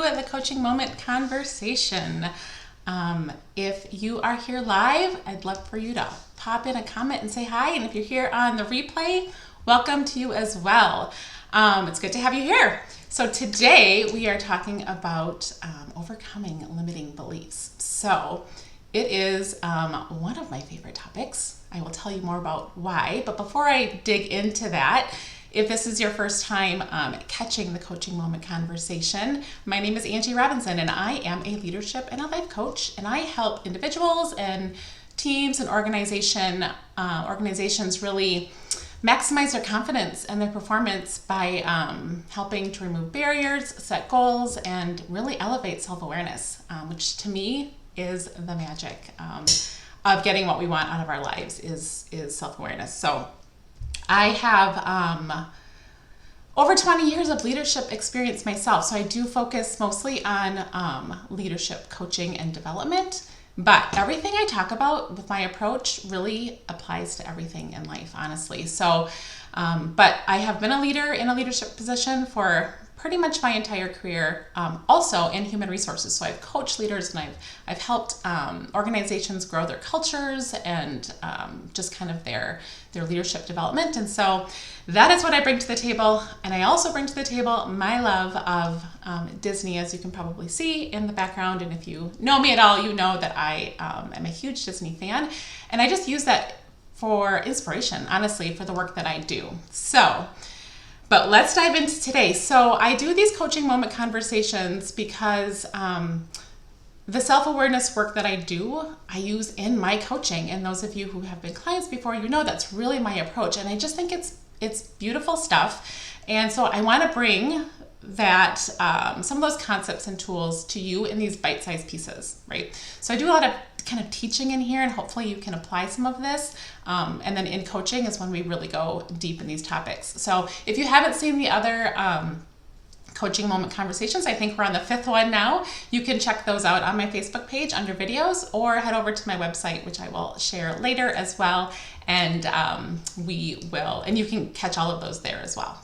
the Coaching Moment conversation. If you are here live, I'd love for you to pop in a comment and say hi. And if you're here on the replay, welcome to you as well. It's good to have you here. So today we are talking about overcoming limiting beliefs. So it is one of my favorite topics. I will tell you more about why. But before I dig into that, if this is your first time catching the Coaching Moment conversation, my name is Angie Robinson, and I am a leadership and a life coach, and I help individuals and teams and organizations really maximize their confidence and their performance by helping to remove barriers, set goals, and really elevate self-awareness, which to me is the magic of getting what we want out of our lives is self-awareness. So I have over 20 years of leadership experience myself, so I do focus mostly on leadership coaching and development, but everything I talk about with my approach really applies to everything in life, honestly. So, but I have been a leader in a leadership position for pretty much my entire career, also in human resources. So I've coached leaders and I've helped organizations grow their cultures and just kind of their leadership development. And so that is what I bring to the table. And I also bring to the table my love of Disney, as you can probably see in the background. And if you know me at all, you know that I am a huge Disney fan. And I just use that for inspiration, honestly, for the work that I do. But let's dive into today. So I do these Coaching Moment conversations because the self-awareness work that I do, I use in my coaching. And those of you who have been clients before, you know that's really my approach. And I just think it's beautiful stuff. And so I want to bring that some of those concepts and tools to you in these bite-sized pieces, right? So I do a lot of kind of teaching in here, and hopefully you can apply some of this. And then in coaching is when we really go deep in these topics. So if you haven't seen the other Coaching Moment conversations, I think we're on the 5th one now. You can check those out on my Facebook page under videos, or head over to my website, which I will share later as well. And you can catch all of those there as well.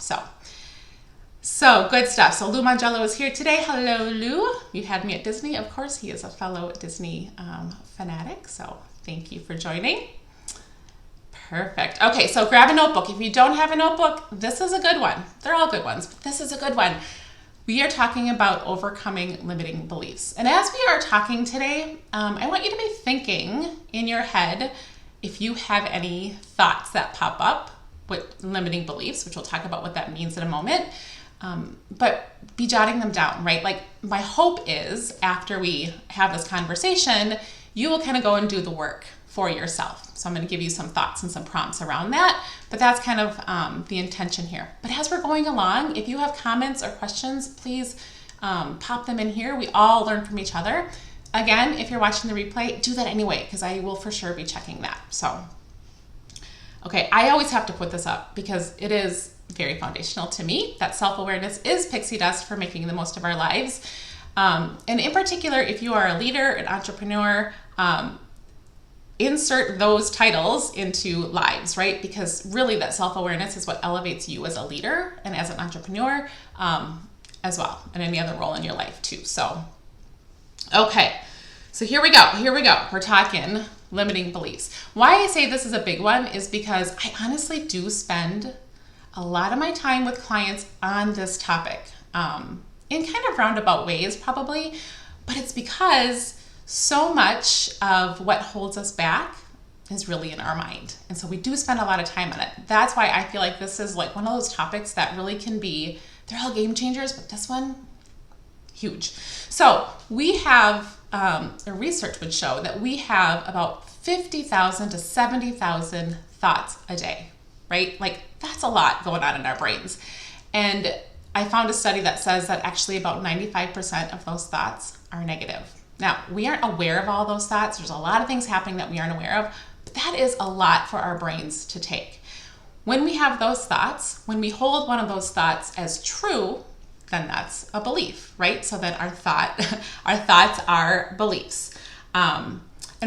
So good stuff. So Lou Mangello is here today. Hello, Lou. You had me at Disney, of course. He is a fellow Disney fanatic. So thank you for joining. Perfect. Okay, so grab a notebook. If you don't have a notebook, this is a good one. They're all good ones, but this is a good one. We are talking about overcoming limiting beliefs. And as we are talking today, I want you to be thinking in your head if you have any thoughts that pop up with limiting beliefs, which we'll talk about what that means in a moment. But be jotting them down, right? Like my hope is after we have this conversation, you will kind of go and do the work for yourself. So I'm going to give you some thoughts and some prompts around that, but that's kind of the intention here. But as we're going along, if you have comments or questions, please pop them in here. We all learn from each other. Again, if you're watching the replay, do that anyway, because I will for sure be checking that. So, okay, I always have to put this up because it is very foundational to me that self-awareness is pixie dust for making the most of our lives. And in particular, if you are a leader, an entrepreneur, insert those titles into lives, right? Because really that self-awareness is what elevates you as a leader and as an entrepreneur as well, and any other role in your life too. So, okay, so here we go. We're talking limiting beliefs. Why I say this is a big one is because I honestly do spend a lot of my time with clients on this topic in kind of roundabout ways probably, but it's because so much of what holds us back is really in our mind. And so we do spend a lot of time on it. That's why I feel like this is like one of those topics that really can be, they're all game changers, but this one, huge. So we have, research would show that we have about 50,000 to 70,000 thoughts a day, right? Like that's a lot going on in our brains. And I found a study that says that actually about 95% of those thoughts are negative. Now, we aren't aware of all those thoughts. There's a lot of things happening that we aren't aware of, but that is a lot for our brains to take. When we have those thoughts, when we hold one of those thoughts as true, then that's a belief, right? So then our thoughts are beliefs. And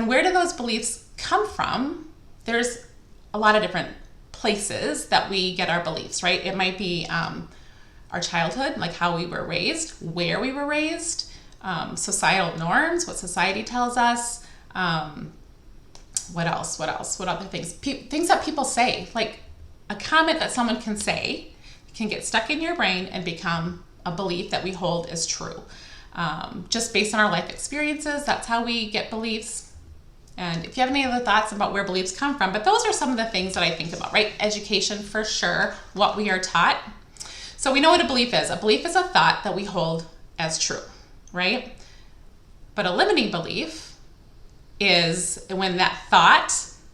where do those beliefs come from? There's a lot of different places that we get our beliefs, right? It might be our childhood, like how we were raised, where we were raised, societal norms, what society tells us. What else? What other things? Things that people say, like a comment that someone can say can get stuck in your brain and become a belief that we hold as true. Just based on our life experiences, that's how we get beliefs. And if you have any other thoughts about where beliefs come from, but those are some of the things that I think about, right? Education for sure, what we are taught. So we know what a belief is. A belief is a thought that we hold as true, right? But a limiting belief is when that thought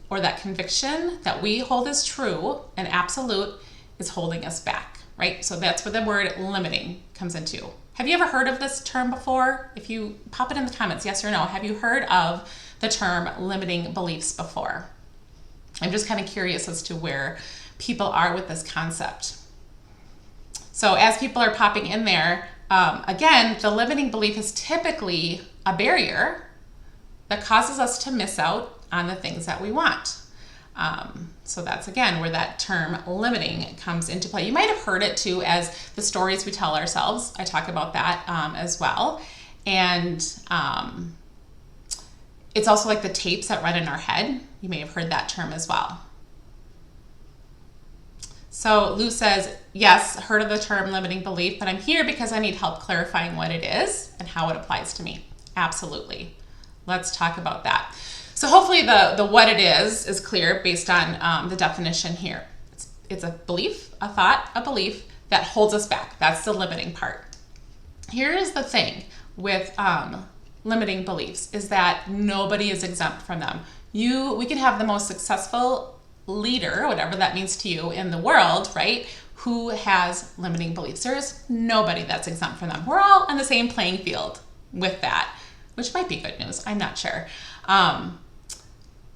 or that conviction that we hold as true and absolute is holding us back, right? So that's where the word limiting comes into. Have you ever heard of this term before? If you pop it in the comments, yes or no. Have you heard of the term limiting beliefs before? I'm just kind of curious as to where people are with this concept. So as people are popping in there, again, the limiting belief is typically a barrier that causes us to miss out on the things that we want. So that's, again, where that term limiting comes into play. You might have heard it too as the stories we tell ourselves. I talk about that as well. And it's also like the tapes that run in our head. You may have heard that term as well. So Lou says, yes, heard of the term limiting belief, but I'm here because I need help clarifying what it is and how it applies to me. Absolutely. Let's talk about that. So hopefully the what it is clear based on the definition here. It's a belief, a thought, a belief that holds us back. That's the limiting part. Here's the thing with limiting beliefs is that nobody is exempt from them. We can have the most successful leader, whatever that means to you in the world, right? Who has limiting beliefs. There is nobody that's exempt from them. We're all on the same playing field with that, which might be good news. I'm not sure.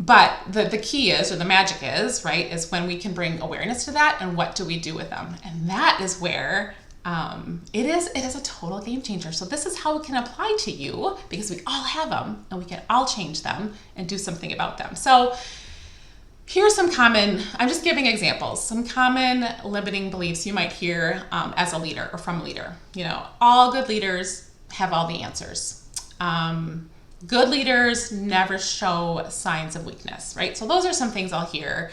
But the key is, or the magic is, right, is when we can bring awareness to that and what do we do with them. And that is where it is a total game changer. So this is how it can apply to you because we all have them and we can all change them and do something about them. So here's some common, I'm just giving examples, some common limiting beliefs you might hear as a leader or from a leader. You know, all good leaders have all the answers. Good leaders never show signs of weakness, right? So those are some things I'll hear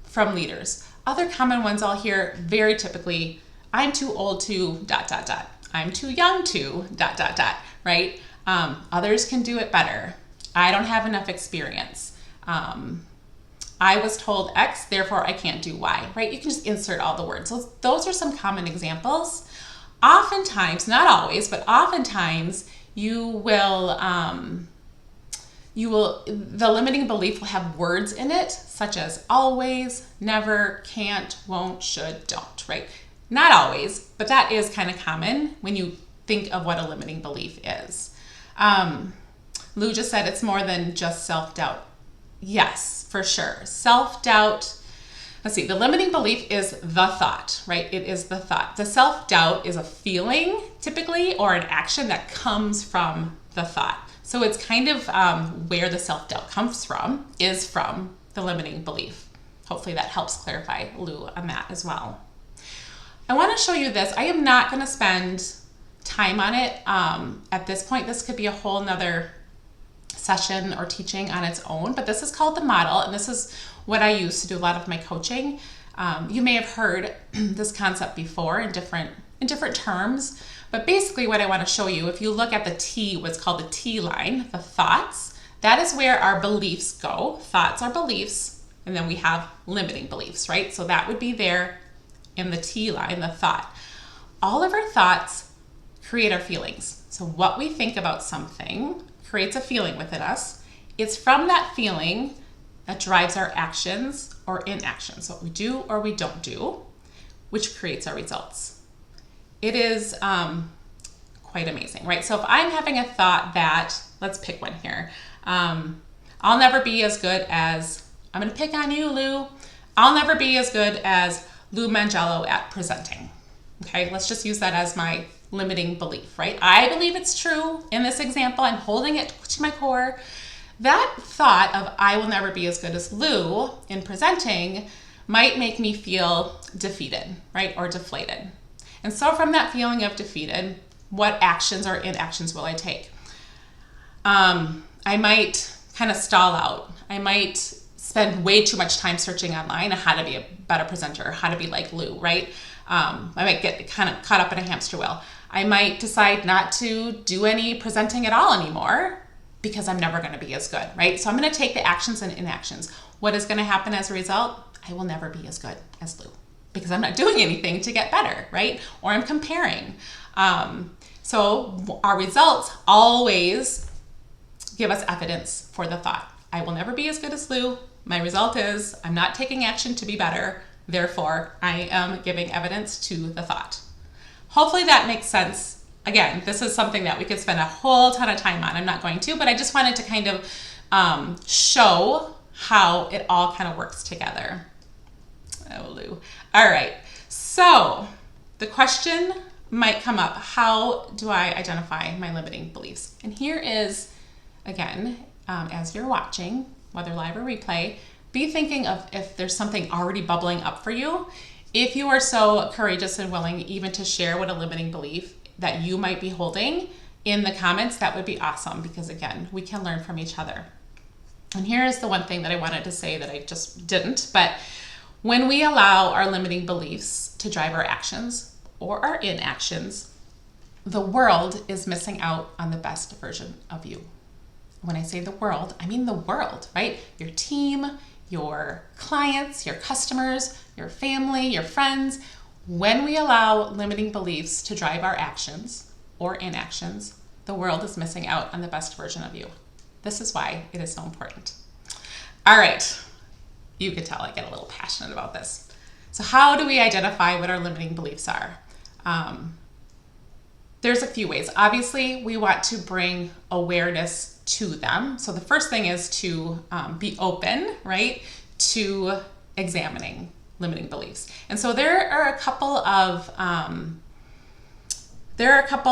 from leaders. Other common ones I'll hear very typically, I'm too old to ... I'm too young to ... right? Others can do it better. I don't have enough experience. I was told X, therefore I can't do Y, right? You can just insert all the words. So those are some common examples. Oftentimes, not always, but oftentimes the limiting belief will have words in it, such as always, never, can't, won't, should, don't, right? Not always, but that is kind of common when you think of what a limiting belief is. Lou just said it's more than just self-doubt. Yes, for sure. Self-doubt. Let's see, the limiting belief is the thought, right? It is the thought. The self-doubt is a feeling, typically, or an action that comes from the thought. So it's kind of where the self-doubt comes from, is from the limiting belief. Hopefully that helps clarify, Lou, on that as well. I want to show you this. I am not going to spend time on it at this point. This could be a whole nother session or teaching on its own, but this is called the model, and this is what I use to do a lot of my coaching. You may have heard this concept before in different terms, but basically what I want to show you, if you look at the T, what's called the T line, the thoughts, that is where our beliefs go. Thoughts are beliefs, and then we have limiting beliefs, right? So that would be there in the T line, the thought. All of our thoughts create our feelings. So what we think about something creates a feeling within us. It's from that feeling that drives our actions or inactions, what we do or we don't do, which creates our results. It is quite amazing, right? So if I'm having a thought that, let's pick one here. I'll never be as good as, I'm going to pick on you, Lou. I'll never be as good as Lou Mangello at presenting. Okay, let's just use that as my limiting belief, right? I believe it's true in this example. I'm holding it to my core. That thought of I will never be as good as Lou in presenting might make me feel defeated, right? Or deflated. And so from that feeling of defeated, what actions or inactions will I take? I might kind of stall out. I might spend way too much time searching online on how to be a better presenter, how to be like Lou, right? I might get kind of caught up in a hamster wheel. I might decide not to do any presenting at all anymore because I'm never going to be as good, right? So I'm going to take the actions and inactions. What is going to happen as a result? I will never be as good as Lou because I'm not doing anything to get better, right? Or I'm comparing. So our results always give us evidence for the thought. I will never be as good as Lou. My result is I'm not taking action to be better. Therefore, I am giving evidence to the thought. Hopefully that makes sense. Again, this is something that we could spend a whole ton of time on. I'm not going to, but I just wanted to kind of show how it all kind of works together. Oh, Lou. All right. So the question might come up, how do I identify my limiting beliefs? And here is, again, as you're watching, whether live or replay, be thinking of if there's something already bubbling up for you. If you are so courageous and willing even to share what a limiting belief that you might be holding in the comments, that would be awesome because, again, we can learn from each other. And here is the one thing that I wanted to say that I just didn't, but when we allow our limiting beliefs to drive our actions or our inactions, the world is missing out on the best version of you. When I say the world, I mean the world, right? Your team, your clients, your customers, your family, your friends. When we allow limiting beliefs to drive our actions or inactions, the world is missing out on the best version of you. This is why it is so important. All right, you can tell I get a little passionate about this. So how do we identify what our limiting beliefs are? There's a few ways. Obviously, we want to bring awareness to them. So the first thing is to be open, right, to examining limiting beliefs. And so there are a couple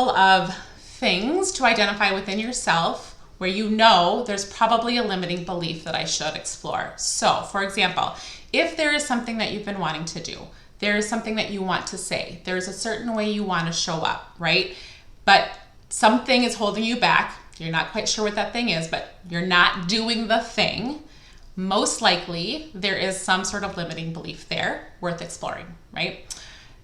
of things to identify within yourself where you know there's probably a limiting belief that I should explore. So, for example, if there is something that you've been wanting to do, there is something that you want to say, there's a certain way you want to show up, right? But something is holding you back. You're not quite sure what that thing is, but you're not doing the thing. Most likely, there is some sort of limiting belief there worth exploring, right?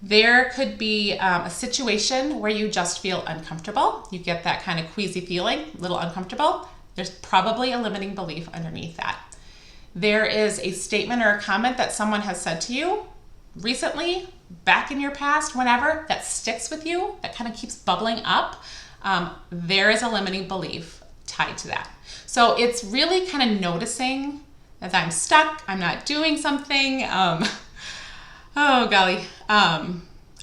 There could be a situation where you just feel uncomfortable. You get that kind of queasy feeling, a little uncomfortable. There's probably a limiting belief underneath that. There is a statement or a comment that someone has said to you recently, back in your past, whenever, that sticks with you, that kind of keeps bubbling up. There is a limiting belief tied to that. So it's really kind of noticing that I'm stuck, I'm not doing something. Oh, golly. I'm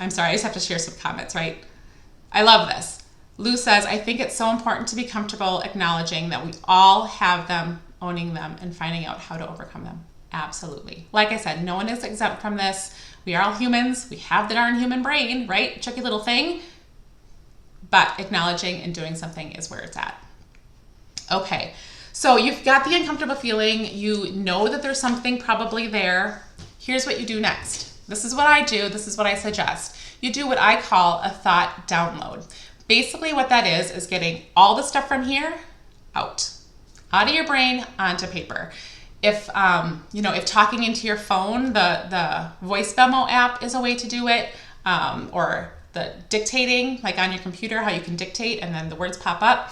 sorry, I just have to share some comments, right? I love this. Lou says, I think it's so important to be comfortable acknowledging that we all have them, owning them, and finding out how to overcome them. Absolutely. Like I said, no one is exempt from this. We are all humans. We have the darn human brain, right? Tricky little thing. But acknowledging and doing something is where it's at. Okay, so you've got the uncomfortable feeling. You know that there's something probably there. Here's what you do next. This is what I do. This is what I suggest. You do what I call a thought download. Basically what that is getting all the stuff from here out of your brain onto paper. If if talking into your phone, the voice memo app is a way to do it, or the dictating, like on your computer, how you can dictate and then the words pop up.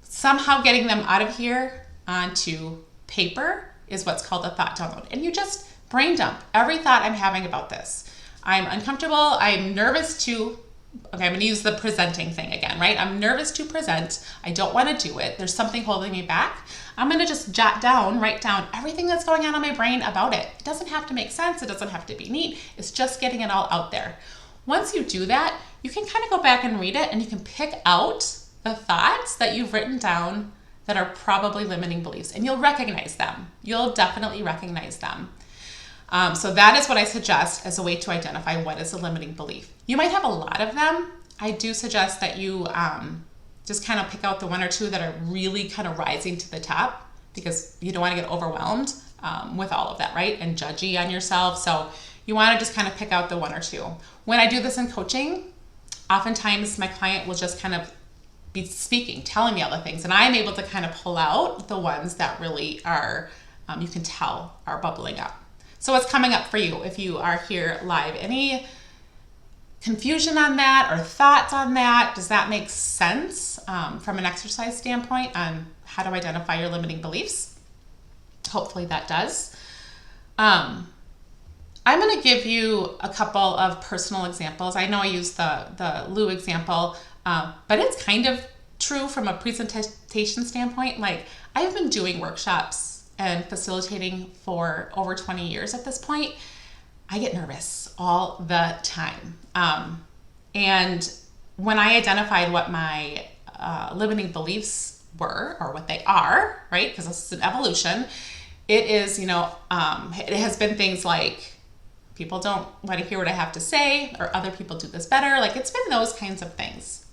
Somehow getting them out of here onto paper is what's called a thought download. And you just brain dump every thought I'm having about this. I'm uncomfortable. I'm nervous to, okay, I'm going to use the presenting thing again, right? I'm nervous to present. I don't want to do it. There's something holding me back. I'm going to just write down everything that's going on in my brain about it. It doesn't have to make sense. It doesn't have to be neat. It's just getting it all out there. Once you do that, you can kind of go back and read it and you can pick out the thoughts that you've written down that are probably limiting beliefs, and you'll recognize them. You'll definitely recognize them. So that is what I suggest as a way to identify what is a limiting belief. You might have a lot of them. I do suggest that you just kind of pick out the one or two that are really kind of rising to the top, because you don't want to get overwhelmed with all of that, right? And judgy on yourself. So You want to just kind of pick out the one or two. When I do this in coaching, oftentimes my client will just kind of be speaking, telling me all the things, and I'm able to kind of pull out the ones that really are, you can tell, are bubbling up. So what's coming up for you if you are here live? Any confusion on that or thoughts on that? Does that make sense from an exercise standpoint on how to identify your limiting beliefs? Hopefully that does. I'm going to give you a couple of personal examples. I know I used the Lou example, but it's kind of true from a presentation standpoint. Like, I've been doing workshops and facilitating for over 20 years at this point. I get nervous all the time. And when I identified what my limiting beliefs were, or what they are, right? Because this is an evolution. It is, it has been things like people don't want to hear what I have to say, or other people do this better. Like, it's been those kinds of things.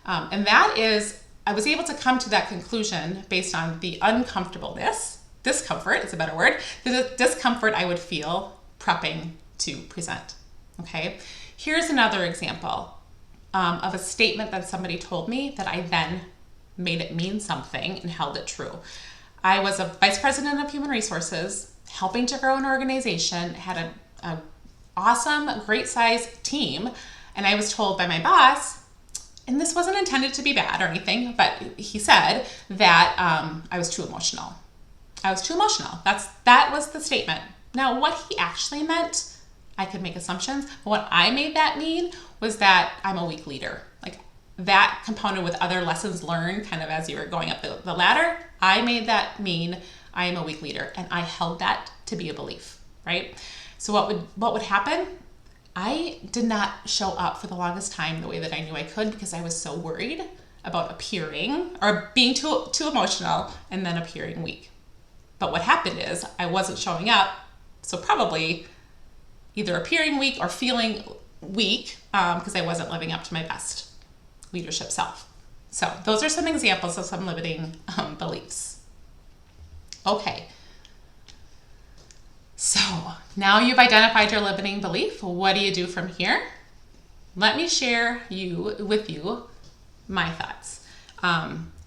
And that is, I was able to come to that conclusion based on the discomfort is a better word, the discomfort I would feel prepping to present. Okay. Here's another example of a statement that somebody told me that I then made it mean something and held it true. I was a vice president of human resources, helping to grow an organization, had an awesome, great size team. And I was told by my boss, and this wasn't intended to be bad or anything, but he said that I was too emotional. I was too emotional. That was the statement. Now, what he actually meant, I could make assumptions. What I made that mean was that I'm a weak leader. Like, that component with other lessons learned kind of as you were going up the ladder, I made that mean I am a weak leader, and I held that to be a belief, right? So what would happen? I did not show up for the longest time the way that I knew I could, because I was so worried about appearing or being too emotional and then appearing weak. But what happened is I wasn't showing up, so probably either appearing weak or feeling weak because I wasn't living up to my best leadership self. So those are some examples of some limiting beliefs. Okay. So now you've identified your limiting belief. What do you do from here? Let me share with you my thoughts.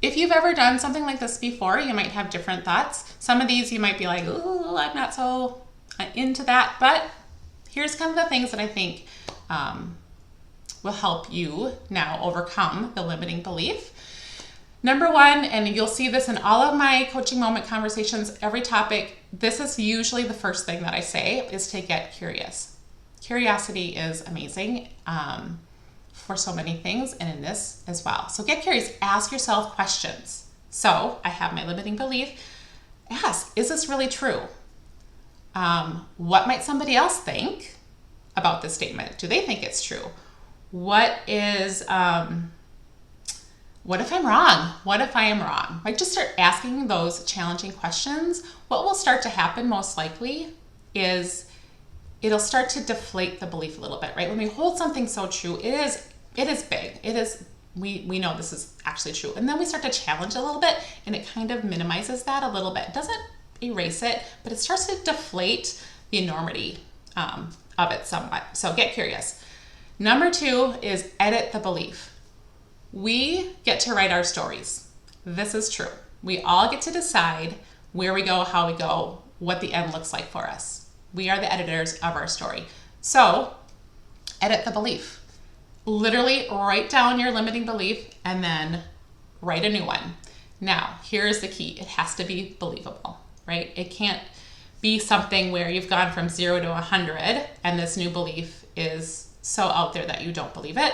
If you've ever done something like this before, you might have different thoughts. Some of these you might be like, "Ooh, I'm not so into that," but here's kind of the things that I think will help you now overcome the limiting belief. Number one, and you'll see this in all of my coaching moment conversations, every topic, this is usually the first thing that I say, is to get curious. Curiosity is amazing for so many things, and in this as well. So get curious, ask yourself questions. So I have my limiting belief. Ask, is this really true? What might somebody else think about this statement? Do they think it's true? What if I'm wrong? What if I am wrong? Like, just start asking those challenging questions. What will start to happen most likely is it'll start to deflate the belief a little bit, right? When we hold something so true, it is big. It is, we know this is actually true. And then we start to challenge a little bit, and it kind of minimizes that a little bit. It doesn't erase it, but it starts to deflate the enormity of it somewhat. So get curious. Number two is edit the belief. We get to write our stories. This is true. We all get to decide where we go, how we go, what the end looks like for us. We are the editors of our story. So edit the belief. Literally write down your limiting belief and then write a new one. Now, here's the key. It has to be believable, right? It can't be something where you've gone from 0 to 100 and this new belief is so out there that you don't believe it.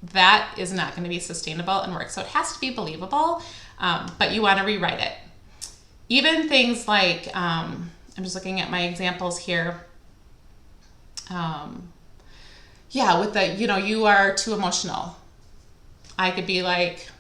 That is not going to be sustainable and work. So it has to be believable, but you want to rewrite it. Even things like, I'm just looking at my examples here. With the, you are too emotional. I could be like,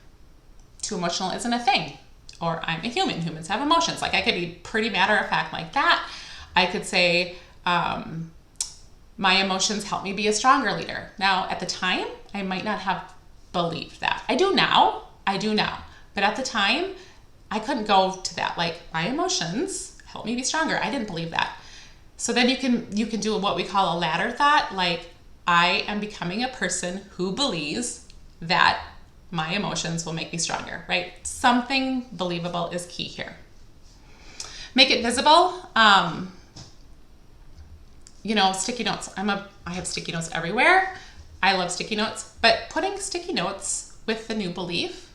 too emotional isn't a thing. Or I'm a human. Humans have emotions. Like, I could be pretty matter of fact like that. I could say, my emotions help me be a stronger leader. Now, at the time, I might not have believed that. I do now. But at the time, I couldn't go to that. Like, my emotions help me be stronger. I didn't believe that. So then you can do what we call a ladder thought, like I am becoming a person who believes that my emotions will make me stronger, right? Something believable is key here. Make it visible. Sticky notes. I have sticky notes everywhere. I love sticky notes, but putting sticky notes with the new belief,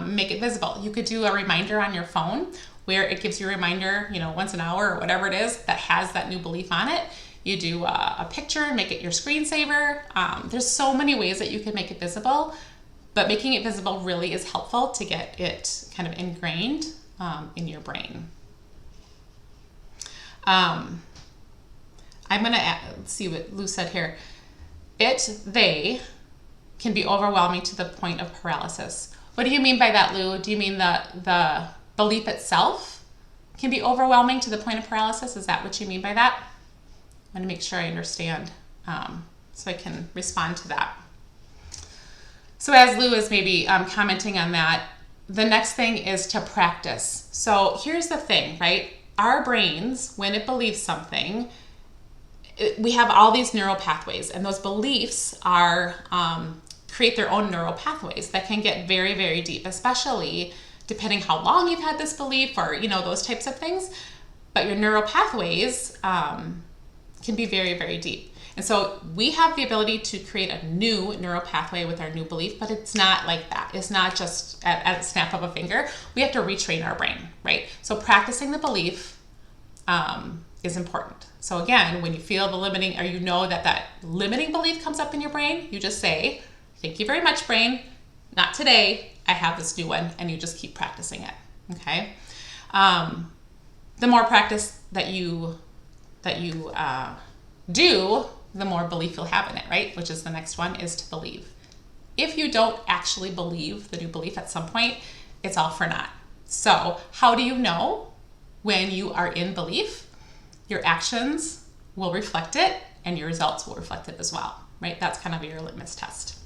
make it visible. You could do a reminder on your phone where it gives you a reminder, once an hour or whatever it is that has that new belief on it. You do a picture and make it your screensaver. There's so many ways that you can make it visible, but making it visible really is helpful to get it kind of ingrained in your brain. I'm going to see what Lou said here. They can be overwhelming to the point of paralysis. What do you mean by that, Lou? Do you mean the belief itself can be overwhelming to the point of paralysis? Is that what you mean by that? I want to make sure I understand so I can respond to that. So as Lou is maybe commenting on that, the next thing is to practice. So here's the thing, right? Our brains, when it believes something, we have all these neural pathways, and those beliefs are create their own neural pathways that can get very, very deep, especially depending how long you've had this belief or, those types of things. But your neural pathways can be very, very deep. And so we have the ability to create a new neural pathway with our new belief, but it's not like that. It's not just at a snap of a finger. We have to retrain our brain, right? So practicing the belief is important. So again, when you feel the limiting, or that limiting belief comes up in your brain, you just say, thank you very much, brain. Not today. I have this new one, and you just keep practicing it. Okay. The more practice that you do, the more belief you'll have in it, right? Which is the next one, is to believe. If you don't actually believe the new belief at some point, it's all for naught. So how do you know when you are in belief? Your actions will reflect it, and your results will reflect it as well, right? That's kind of your litmus test.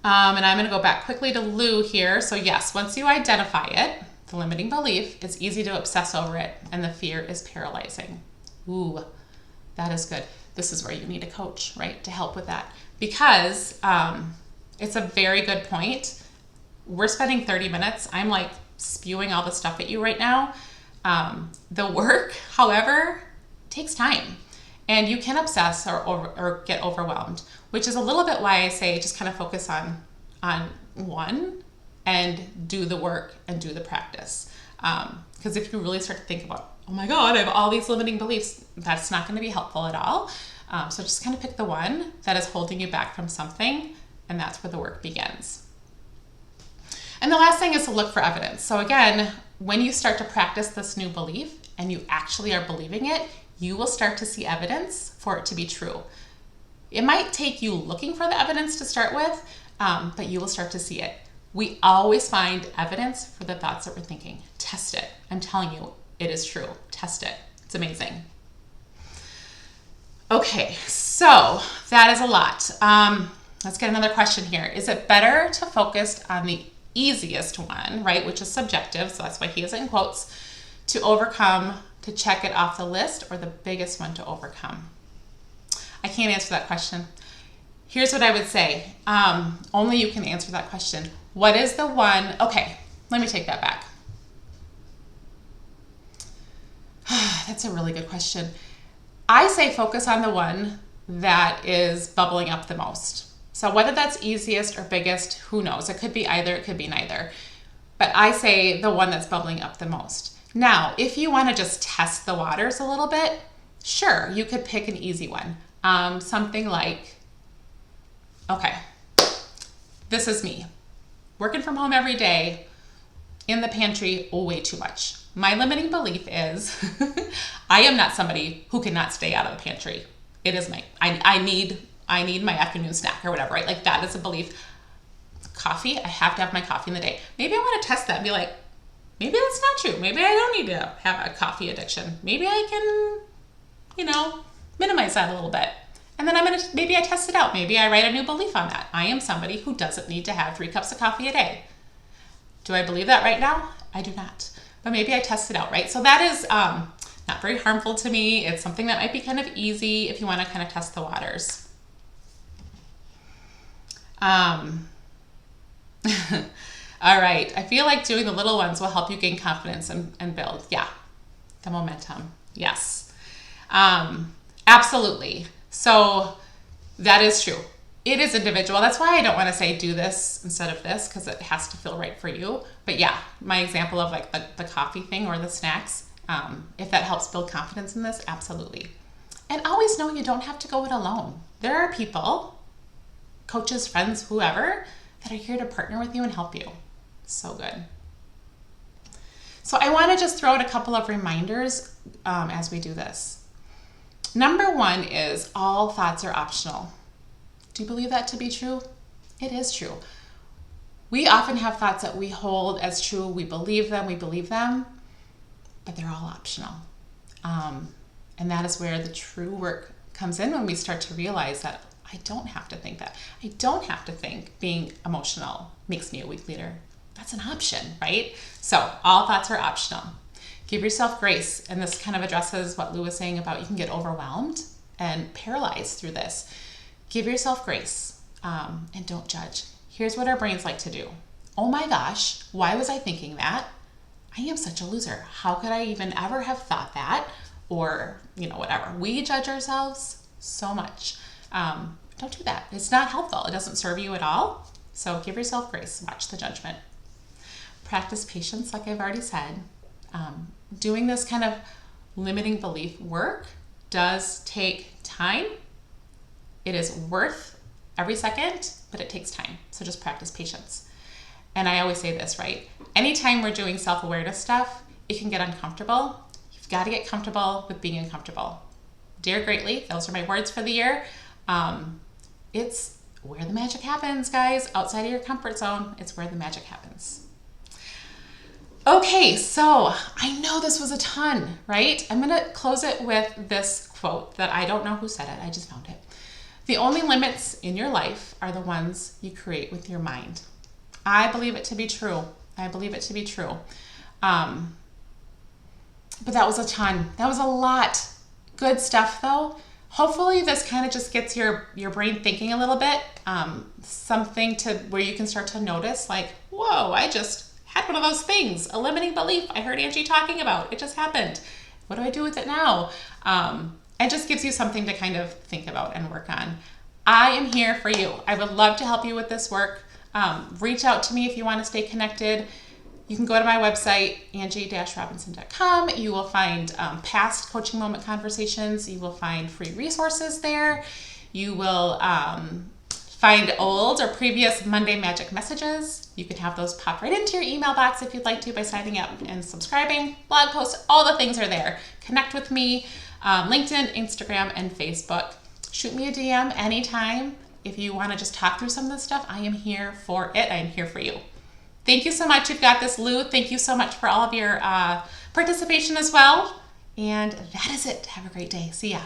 And I'm going to go back quickly to Lou here. So yes, once you identify it, the limiting belief, it's easy to obsess over it, and the fear is paralyzing. Ooh, that is good. This is where you need a coach, right, to help with that, because it's a very good point. We're spending 30 minutes. I'm like spewing all the stuff at you right now. The work, however, takes time, and you can obsess or get overwhelmed, which is a little bit why I say just kind of focus on one and do the work and do the practice. Because if you really start to think about, oh my God, I have all these limiting beliefs, that's not going to be helpful at all. So just kind of pick the one that is holding you back from something, and that's where the work begins. And the last thing is to look for evidence. So again, when you start to practice this new belief and you actually are believing it, you will start to see evidence for it to be true. It might take you looking for the evidence to start with, but you will start to see it. We always find evidence for the thoughts that we're thinking. Test it. I'm telling you, it is true. Test it. It's amazing. Okay, so that is a lot. Let's get another question here. Is it better to focus on the easiest one, right, which is subjective, so that's why he has it in quotes, to overcome, to check it off the list, or the biggest one to overcome? I can't answer that question. Here's what I would say. Only you can answer that question. What is the one? Okay, let me take that back. That's a really good question. I say focus on the one that is bubbling up the most. So whether that's easiest or biggest, who knows? It could be either, it could be neither. But I say the one that's bubbling up the most. Now, if you want to just test the waters a little bit, sure, you could pick an easy one. Something like, okay, this is me. Working from home every day, in the pantry, way too much. My limiting belief is I am not somebody who cannot stay out of the pantry. It is I need my afternoon snack or whatever, right? Like that is a belief. Coffee, I have to have my coffee in the day. Maybe I want to test that and be like, maybe that's not true. Maybe I don't need to have a coffee addiction. Maybe I can, minimize that a little bit. And then maybe I test it out. Maybe I write a new belief on that. I am somebody who doesn't need to have 3 cups of coffee a day. Do I believe that right now? I do not. But maybe I test it out, right? So that not very harmful to me. It's something that might be kind of easy if you want to kind of test the waters. All right, I feel like doing the little ones will help you gain confidence and build, yeah, the momentum. Yes, absolutely. So that is true. It is individual. That's why I don't want to say do this instead of this, because it has to feel right for you. But yeah, my example of like the coffee thing or the snacks, if that helps build confidence in this, absolutely. And always know you don't have to go it alone. There are people, coaches, friends, whoever, that are here to partner with you and help you. So good. So I want to just throw out a couple of reminders as we do this. Number one is all thoughts are optional. Do you believe that to be true? It is true. We often have thoughts that we hold as true. We believe them, but they're all optional. And that is where the true work comes in, when we start to realize that I don't have to think that. I don't have to think being emotional makes me a weak leader. That's an option, right? So all thoughts are optional. Give yourself grace. And this kind of addresses what Lou was saying about you can get overwhelmed and paralyzed through this. Give yourself grace and don't judge. Here's what our brains like to do. Oh my gosh, why was I thinking that? I am such a loser. How could I even ever have thought that? Or, whatever. We judge ourselves so much. Don't do that. It's not helpful. It doesn't serve you at all. So give yourself grace. Watch the judgment. Practice patience, like I've already said. Doing this kind of limiting belief work does take time. It is worth every second, but it takes time. So just practice patience. And I always say this, right? Anytime we're doing self-awareness stuff, it can get uncomfortable. You've got to get comfortable with being uncomfortable. Dare greatly. Those are my words for the year. It's where the magic happens, guys. Outside of your comfort zone, it's where the magic happens. Okay, so I know this was a ton, right? I'm going to close it with this quote that I don't know who said it. I just found it. The only limits in your life are the ones you create with your mind. I believe it to be true. I believe it to be true. But that was a ton. That was a lot. Good stuff, though. Hopefully this kind of just gets your brain thinking a little bit. Something to where you can start to notice, like, whoa, I just had one of those things, a limiting belief I heard Angie talking about. It just happened. What do I do with it now? It just gives you something to kind of think about and work on. I am here for you. I would love to help you with this work. Reach out to me if you want to stay connected. You can go to my website, angie-robinson.com. You will find past coaching moment conversations. You will find free resources there. You will find old or previous Monday Magic messages. You can have those pop right into your email box if you'd like to by signing up and subscribing. Blog posts, all the things are there. Connect with me, LinkedIn, Instagram, and Facebook. Shoot me a DM anytime. If you want to just talk through some of this stuff, I am here for it. I am here for you. Thank you so much. You've got this, Lou. Thank you so much for all of your participation as well. And that is it. Have a great day. See ya.